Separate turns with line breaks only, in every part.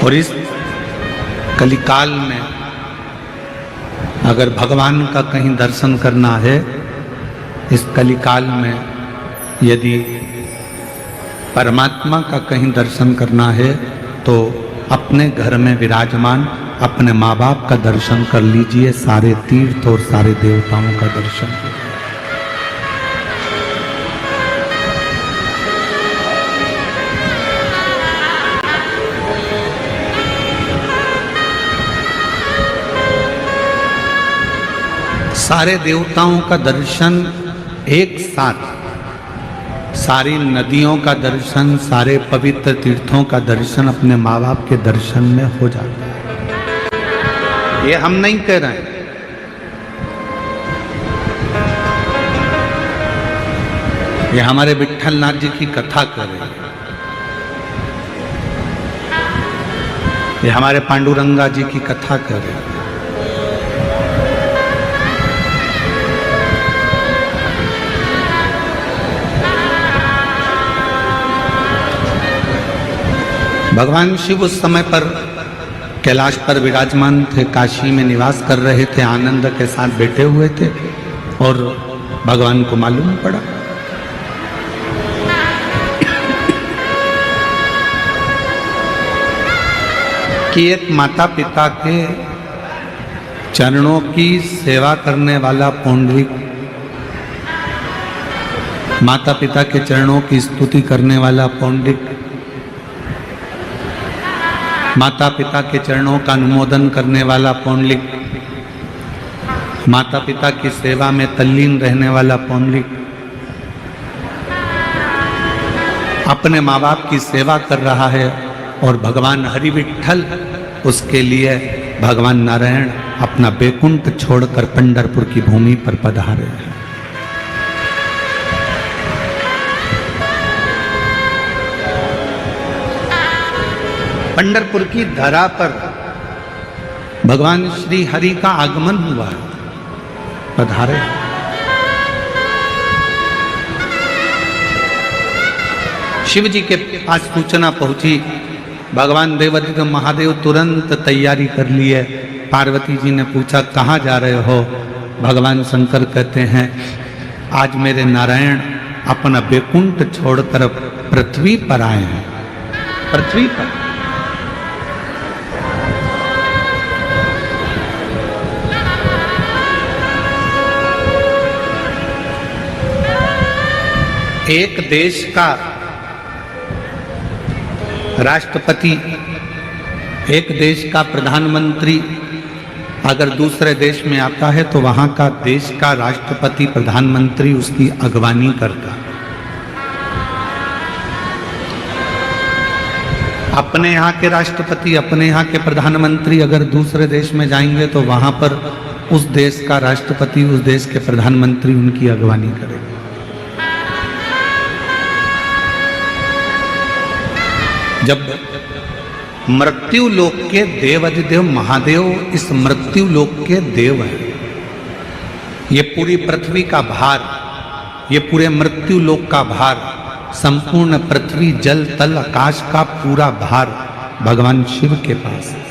और इस कलिकाल में अगर भगवान का कहीं दर्शन करना है, इस कलिकाल में यदि परमात्मा का कहीं दर्शन करना है तो अपने घर में विराजमान अपने माँ बाप का दर्शन कर लीजिए, सारे तीर्थ और सारे देवताओं का दर्शन। सारे देवताओं का दर्शन एक साथ, सारी नदियों का दर्शन, सारे पवित्र तीर्थों का दर्शन अपने माँ बाप के दर्शन में हो जाता है। ये हम नहीं कह रहे हैं, ये हमारे विट्ठलनाथ जी की कथा कर रहे हैं, ये हमारे पांडुरंगा जी की कथा कर रहे हैं। भगवान शिव उस समय पर कैलाश पर विराजमान थे, काशी में निवास कर रहे थे, आनंद के साथ बैठे हुए थे और भगवान को मालूम पड़ा कि एक माता पिता के चरणों की सेवा करने वाला पौंडरिक, माता पिता के चरणों की स्तुति करने वाला पौंडरिक, माता पिता के चरणों का अनुमोदन करने वाला पौंडरिक, माता पिता की सेवा में तल्लीन रहने वाला पौंडरिक अपने माँ बाप की सेवा कर रहा है और भगवान हरि विट्ठल उसके लिए भगवान नारायण अपना बैकुंठ छोड़कर पंढरपुर की भूमि पर पधारे हैं। पंढरपुर की धरा पर भगवान श्री हरि का आगमन हुआ, पधारे। शिव जी के पास सूचना पहुंची, भगवान देवादित्य महादेव तुरंत तैयारी कर लिए। पार्वती जी ने पूछा कहाँ जा रहे हो? भगवान शंकर कहते हैं आज मेरे नारायण अपना बैकुंठ छोड़कर पृथ्वी पर आए हैं, पृथ्वी पर। एक देश का राष्ट्रपति, एक देश का प्रधानमंत्री अगर दूसरे देश में आता है तो वहां का देश का राष्ट्रपति प्रधानमंत्री उसकी अगवानी करता। अपने यहाँ के राष्ट्रपति, अपने यहाँ के प्रधानमंत्री अगर दूसरे देश में जाएंगे तो वहां पर उस देश का राष्ट्रपति, उस देश के प्रधानमंत्री उनकी अगवानी करेगा। जब मृत्यु लोक के देवाधिदेव महादेव इस मृत्यु लोक के देव हैं, ये पूरी पृथ्वी का भार, ये पूरे मृत्यु लोक का भार, संपूर्ण पृथ्वी जल तल आकाश का पूरा भार भगवान शिव के पास है।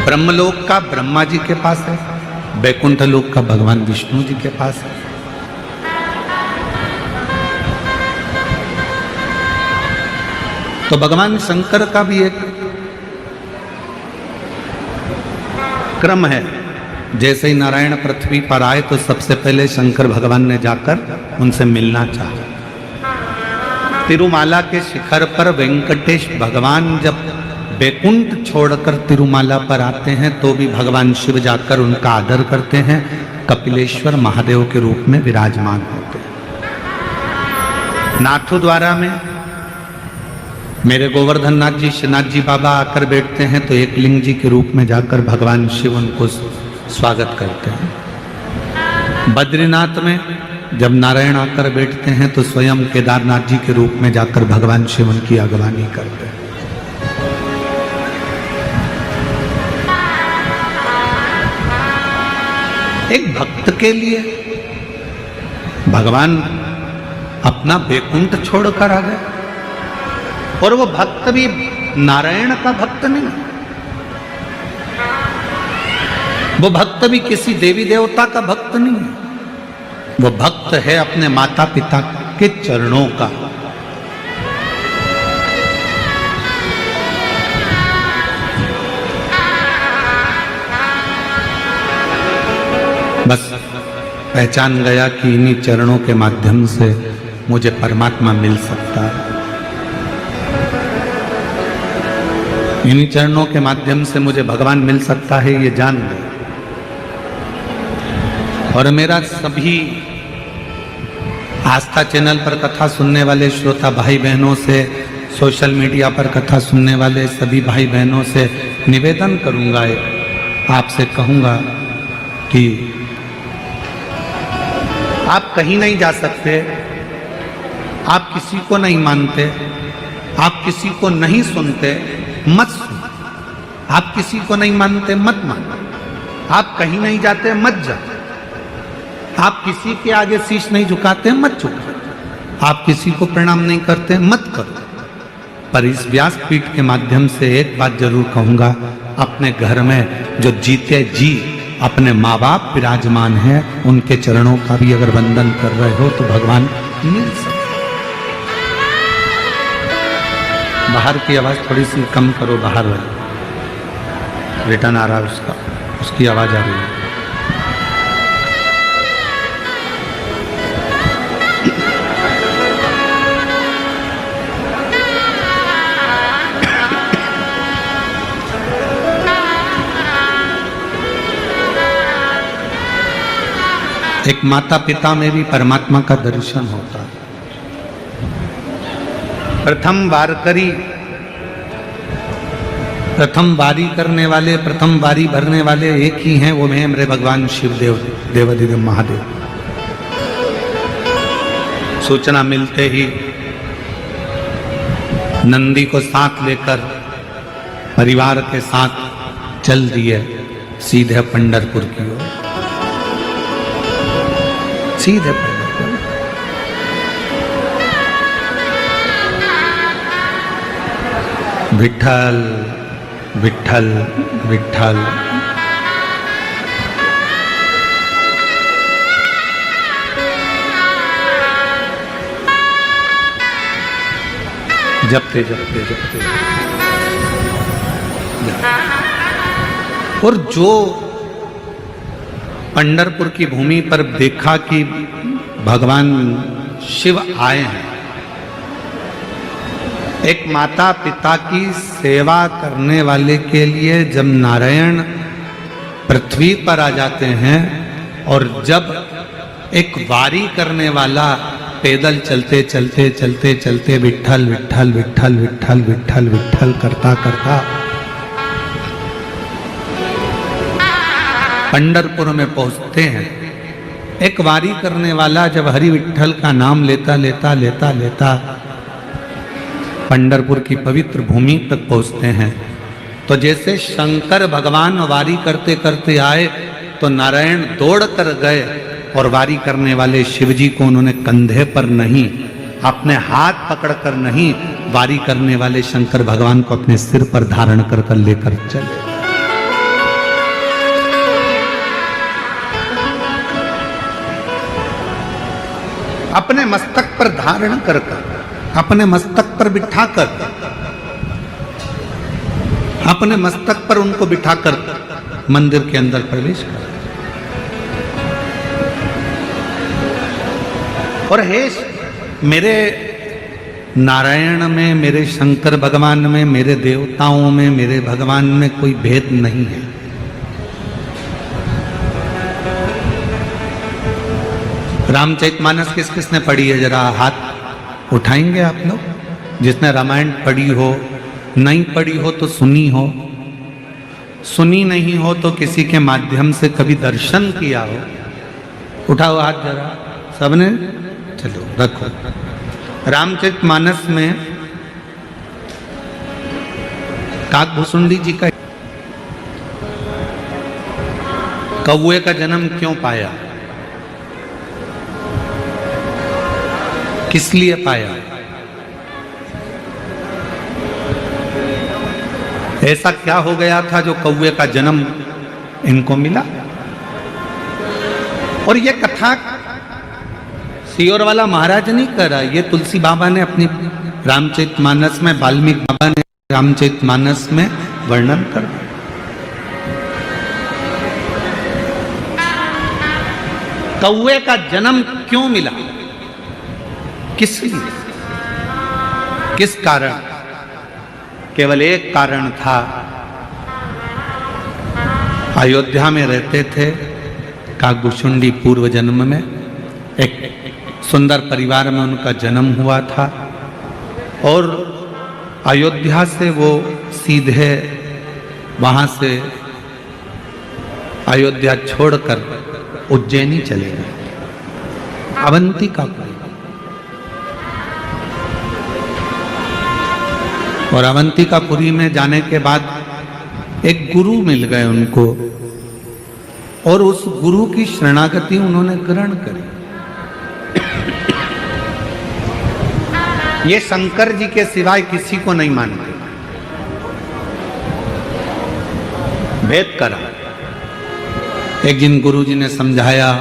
ब्रह्मलोक का ब्रह्मा जी के पास है, बैकुंठ लोक का भगवान विष्णु जी के पास है। तो भगवान शंकर का भी एक क्रम है। जैसे ही नारायण पृथ्वी पर आए तो सबसे पहले शंकर भगवान ने जाकर उनसे मिलना चाहा। तिरुमाला के शिखर पर वेंकटेश भगवान जब बैकुंठ छोड़कर तिरुमाला पर आते हैं तो भी भगवान शिव जाकर उनका आदर करते हैं, कपिलेश्वर महादेव के रूप में विराजमान होते हैं। नाथू द्वारा में मेरे गोवर्धन नाथ जी, श्रीनाथ जी बाबा आकर बैठते हैं तो एक लिंग जी के रूप में जाकर भगवान शिव उनको स्वागत करते हैं। बद्रीनाथ में जब नारायण आकर बैठते हैं तो स्वयं केदारनाथ जी के रूप में जाकर भगवान शिव उनकी अगवानी करते हैं। एक भक्त के लिए भगवान अपना वैकुंठ छोड़कर आ गए। और वो भक्त भी नारायण का भक्त नहीं, वो भक्त भी किसी देवी देवता का भक्त नहीं है, वो भक्त है अपने माता पिता के चरणों का। बस पहचान गया कि इन्हीं चरणों के माध्यम से मुझे परमात्मा मिल सकता है, इन्हीं चरणों के माध्यम से मुझे भगवान मिल सकता है, ये जान गया। और मेरा सभी आस्था चैनल पर कथा सुनने वाले श्रोता भाई बहनों से, सोशल मीडिया पर कथा सुनने वाले सभी भाई बहनों से निवेदन करूंगा, आपसे कहूंगा कि आप कहीं नहीं जा सकते, आप किसी को नहीं मानते, आप किसी को नहीं सुनते, मत सुनो। आप किसी को नहीं मानते, मत मानो। आप कहीं नहीं जाते, मत जाओ। आप किसी के आगे शीश नहीं झुकाते, मत झुकाओ। आप किसी को प्रणाम नहीं करते, मत करो। पर इस व्यासपीठ के माध्यम से एक बात जरूर कहूंगा, अपने घर में जो जीते जी अपने माँ बाप विराजमान हैं, उनके चरणों का भी अगर वंदन कर रहे हो तो भगवान मिल सकते। बाहर की आवाज थोड़ी सी कम करो, बाहर वाली रिटर्न आ रहा है उसका, उसकी आवाज आ रही है। एक माता पिता में भी परमात्मा का दर्शन होता है। प्रथम बारी करने वाले, प्रथम बारी भरने वाले एक ही हैं, वो हैं मेरे भगवान शिवदेव, देवाधिदेव महादेव। सूचना मिलते ही नंदी को साथ लेकर परिवार के साथ चल दिए सीधे पंढरपुर की ओर, सीधे पंढरपुर। विठ्ठल विठ्ठल विठ्ठल, जपते जपते जपते। और जो पंढरपुर की भूमि पर देखा कि भगवान शिव आए हैं, एक माता पिता की सेवा करने वाले के लिए जब नारायण पृथ्वी पर आ जाते हैं, और जब एक वारी करने वाला पैदल चलते चलते चलते चलते विठ्ठल विठ्ठल विठ्ठल विठ्ठल विठ्ठल विठ्ठल करता करता पंढरपुर में पहुंचते हैं, एक वारी करने वाला जब हरि विठ्ठल का नाम लेता लेता लेता लेता पंढरपुर की पवित्र भूमि तक पहुंचते हैं, तो जैसे शंकर भगवान वारी करते करते आए तो नारायण दौड़ कर गए और वारी करने वाले शिवजी को उन्होंने कंधे पर नहीं, अपने हाथ पकड़कर नहीं, वारी करने वाले शंकर भगवान को अपने सिर पर धारण कर कर लेकर चले। अपने मस्तक पर धारण कर कर, अपने मस्तक पर बिठाकर, अपने मस्तक पर उनको बिठाकर मंदिर के अंदर प्रवेश कर। और हे मेरे नारायण में, मेरे शंकर भगवान में, मेरे देवताओं में, मेरे भगवान में कोई भेद नहीं है। रामचरितमानस किस किसने पढ़ी है, जरा हाथ उठाएंगे आप लोग? जिसने रामायण पढ़ी हो, नहीं पढ़ी हो तो सुनी हो, सुनी नहीं हो तो किसी के माध्यम से कभी दर्शन किया हो, उठाओ हाथ जरा सबने। चलो रखो। रामचरितमानस में काकभूषुंडी जी का कौए का जन्म क्यों पाया? किस लिए पाया? ऐसा क्या हो गया था जो कौवे का जन्म इनको मिला? और ये कथा सियोर वाला महाराज नहीं कर रहा, ये तुलसी बाबा ने अपनी रामचरितमानस में, वाल्मीकि बाबा ने रामचरितमानस में वर्णन कर। कौवे का जन्म क्यों मिला, किस लिए, किस कारण? केवल एक कारण था, अयोध्या में रहते थे काकभूषुंडी, पूर्व जन्म में एक सुंदर परिवार में उनका जन्म हुआ था और अयोध्या से वो सीधे वहां से अयोध्या छोड़कर उज्जैनी चले गए, अवंतिकापुरी। और अवंतिकापुरी में जाने के बाद एक गुरु मिल गए उनको और उस गुरु की शरणागति उन्होंने ग्रहण करी। ये शंकर जी के सिवाय किसी को नहीं मानते, भेद करा। एक दिन गुरु जी ने समझाया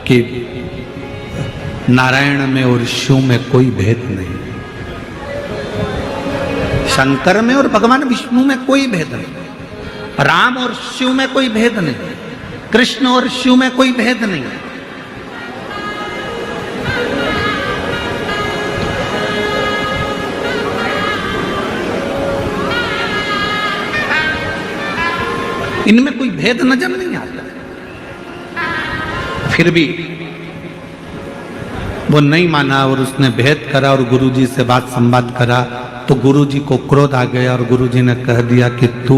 कि नारायण में और शिव में कोई भेद नहीं, शंकर में और भगवान विष्णु में कोई भेद नहीं, राम और शिव में कोई भेद नहीं, कृष्ण और शिव में कोई भेद नहीं। इनमें कोई भेद नजर नहीं आता। फिर भी वो नहीं माना और उसने भेद करा और गुरुजी से बात संवाद करा तो गुरुजी को क्रोध आ गया और गुरुजी ने कह दिया कि तू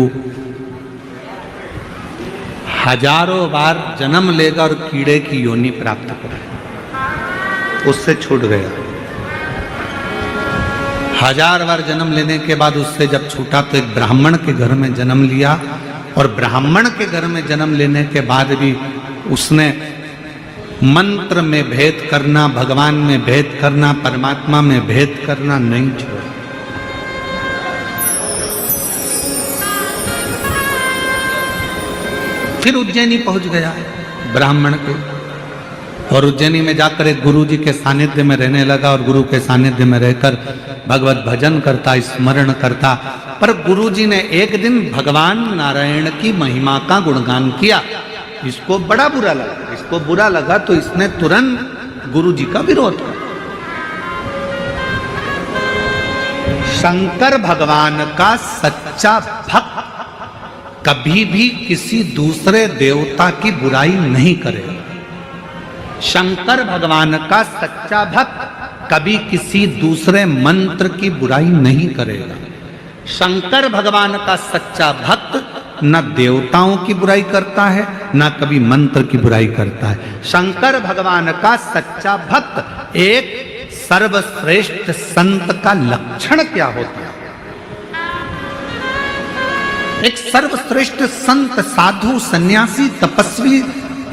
हजारों बार जन्म लेगा और कीड़े की योनि प्राप्त करेगा। उससे छूट गया। हजार बार जन्म लेने के बाद उससे जब छूटा तो एक ब्राह्मण के घर में जन्म लिया और ब्राह्मण के घर में जन्म लेने के बाद भी उसने मंत्र में भेद करना, भगवान में भेद करना, परमात्मा में भेद करना नहीं छोड़ा। फिर उज्जैनी पहुंच गया ब्राह्मण के और उज्जैनी में जाकर एक गुरु जी के सानिध्य में रहने लगा और गुरु के सानिध्य में रहकर भगवत भजन करता, स्मरण करता। पर गुरु जी ने एक दिन भगवान नारायण की महिमा का गुणगान किया। इसको बड़ा बुरा लगा। इसको बुरा लगा तो इसने तुरंत गुरु जी का विरोध किया। शंकर भगवान का सच्चा भक्त कभी भी किसी दूसरे देवता की बुराई नहीं करेगा। शंकर भगवान का सच्चा भक्त कभी किसी दूसरे मंत्र की बुराई नहीं करेगा। शंकर भगवान का सच्चा भक्त न देवताओं की बुराई करता है, न कभी मंत्र की बुराई करता है। शंकर भगवान का सच्चा भक्त एक सर्वश्रेष्ठ संत का लक्षण क्या होता है? एक सर्वश्रेष्ठ संत, साधु, सन्यासी, तपस्वी,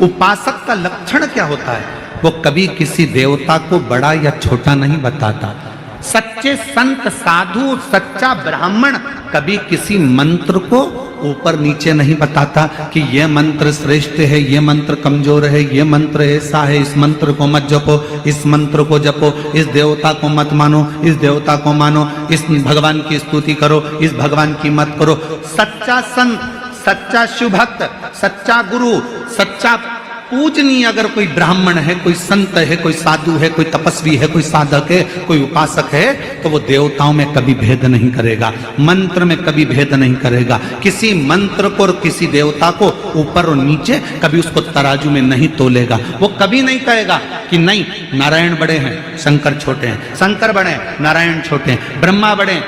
उपासक का लक्षण क्या होता है? वो कभी किसी देवता को बड़ा या छोटा नहीं बताता। सच्चे संत, साधु, सच्चा ब्राह्मण कभी किसी मंत्र को ऊपर नीचे नहीं बताता कि यह मंत्र श्रेष्ठ है, यह मंत्र कमजोर है, यह मंत्र ऐसा है, इस मंत्र को मत जपो, इस मंत्र को जपो, इस देवता को मत मानो, इस देवता को मानो, इस भगवान की स्तुति करो, इस भगवान की मत करो। सच्चा संत, सच्चा शिव भक्त, सच्चा गुरु, सच्चा पूजनीय अगर कोई ब्राह्मण है, कोई संत है, कोई साधु है, कोई तपस्वी है, कोई साधक है, कोई उपासक है, तो वो देवताओं में कभी भेद नहीं करेगा, मंत्र में कभी भेद नहीं करेगा। किसी मंत्र को और किसी देवता को ऊपर और नीचे कभी उसको तराजू में नहीं तोलेगा। वो कभी नहीं कहेगा कि नहीं नारायण बड़े हैं, शंकर छोटे हैं, शंकर बड़े हैं, नारायण छोटे हैं, ब्रह्मा बड़े,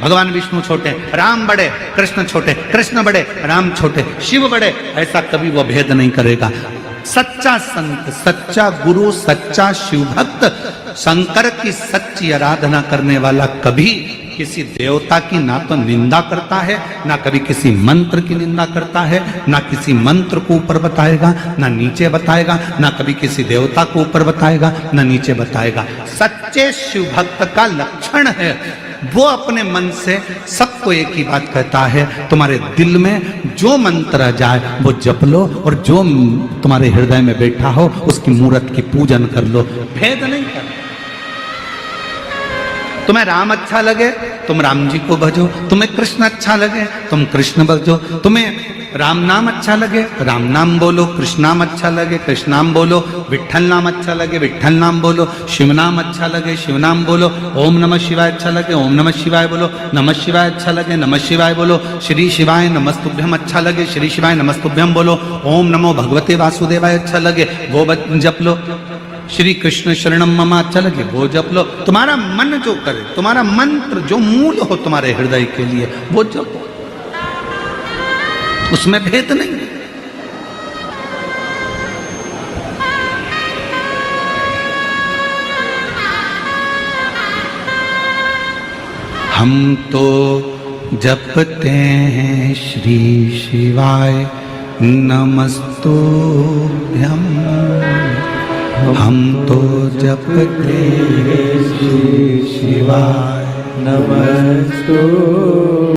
भगवान विष्णु छोटे, राम बड़े, कृष्ण छोटे, कृष्ण बड़े, राम छोटे, शिव बड़े, ऐसा कभी वो भेद नहीं करेगा। सच्चा संत, सच्चा गुरु, सच्चा शिव भक्त, शंकर की सच्ची आराधना करने वाला कभी किसी देवता की ना तो निंदा करता है, ना कभी किसी मंत्र की निंदा करता है, ना किसी मंत्र को ऊपर बताएगा ना नीचे बताएगा, ना कभी किसी देवता को ऊपर बताएगा ना नीचे बताएगा। सच्चे शिव भक्त का लक्षण है वो अपने मन से सबको एक ही बात कहता है, तुम्हारे दिल में जो मंत्र आ जाए वो जप लो, और जो तुम्हारे हृदय में बैठा हो उसकी मूर्त की पूजन कर लो, भेद नहीं कर। तुम्हें राम अच्छा लगे तुम राम जी को भजो, तुम्हें कृष्ण अच्छा लगे तुम कृष्ण भजो, तुम्हें राम नाम अच्छा लगे राम नाम बोलो, कृष्ण नाम अच्छा लगे कृष्ण नाम बोलो, विठ्ठल नाम अच्छा लगे विठ्ठल नाम बोलो, शिव नाम अच्छा लगे शिव नाम बोलो, ओम नमः शिवाय अच्छा लगे ओम नमः शिवाय बोलो, नमः शिवाय अच्छा लगे नमः शिवाय बोलो, श्री शिवाय नमस्तुभ्यम अच्छा लगे श्री शिवाय नमस्तुभ्यम बोलो, ओम नमो भगवते वासुदेवाय अच्छा लगे वो जप लो, श्री कृष्ण शरणम मम अच्छा लगे वो जप लो। तुम्हारा मन जो करे, तुम्हारा मंत्र जो मूल हो तुम्हारे हृदय के लिए वो जपो, उसमें भेद नहीं। हम तो जपते हैं श्री शिवाय नमस्तुभ्यम, हम तो जपते हैं श्री शिवाय नमस्तुभ्यम।